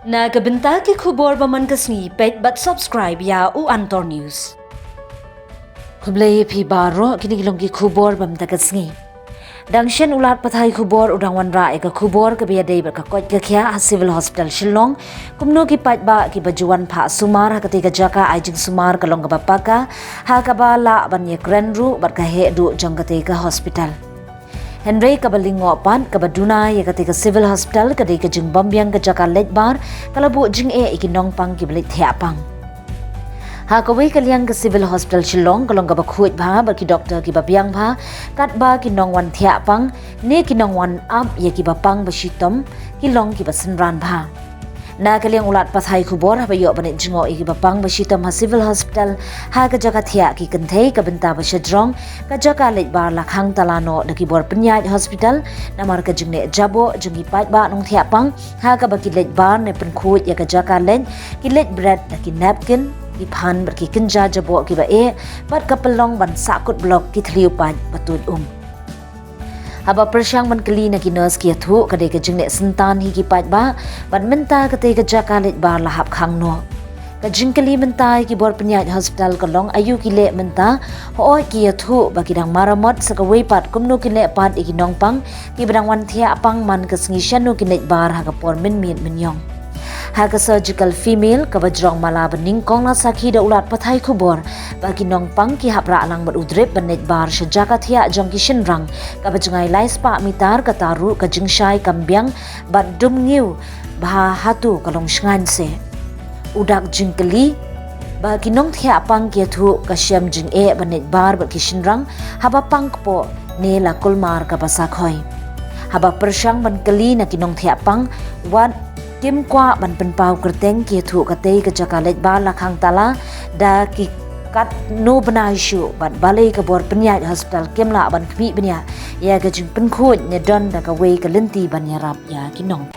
Na kabenta ki khubor baman kasni pet but subscribe ya u antor news. Kublai phi baro kini kilong ki khubor bam ta kasni. Dangshen ulat pathai khubor udang wan ra ka khubor ka biya dei ka kot ka khya civil hospital shillong kumno ki pat ba ki bajuan pha sumar ha ka te ka jaka aijing sumar ka long ka bapaka ha ka ba la ban ye krenru bar ka he du jong ka te ka hospital. Henry kabalingo pan kabaduna ya ketika civil hospital ketika jeng bambiang ke jaka leit bar kalabu jeng ikinong pang kiblit thiapang. Ha kawai kaliang ke civil hospital shillong kalong ka bakhuit bha ba ki doctor ki babiang bha kat ba kinong wan thiapang ne kinong wan ab ya ki bapang ba shitom kilong ki basenran bha. Na kaliang ulat pathai khubor ha bayo banit jingo iki bapang ba shitom ha civil hospital ha ka jaka thia ki kynthtei ka benta ba shadrong ka jaka leit bar lakhang talano da ki bor penyai hospital namar ka jingne jabo jingi pat ba nong thiapang ha ka ba ki leit bar ne penkhut ya ka jaka leit ki leit bread da ki napkin ki phan bar ki kinja jabo ki ba bat ka pelong ban sakut blok ki thliu pat batut Haba persyang man kali na ki nurse ki athu kadai ka jingne sentan hi ki pat ba ban menta ka te ka jaka leit bar lahap khang no ka jing kali menta ki bor penyai hospital ka long ayu ki le menta ho ki athu ba ki dang maramot sa ka wei pat kumno ki le pat iki nong pang ki bidang wan thia pang man ka sngi shanu ki leit bar ha ka por min yong ha ka surgical female ka bajrong mala baning kong na sakhi da ulat pathai khubor ba ki nong pang ki hapra alang bar udrep banet bar sha jaka thia jong ki shynrang ka bajngai lai spa mitar ka taru ka jingshai kambyang bat dum ngiu ba hatu kalong shngan se udak jingkali ba ki nong thia pang ki thu ka syam jing banet bar ba ki shynrang haba pang po ne la kulmar ka basakhoi haba persyang ban kali na ki nong thia pang wat Kim kwa ban penpau kerteng ki thu ka te ka jaka leit ba lakhang tala da ki kat no bana issue ban balai ka bor penyai hospital kemla ban khmi benya ya ka jing penkhut ne don da ka wei ka lenti ban ya rap ya ki nong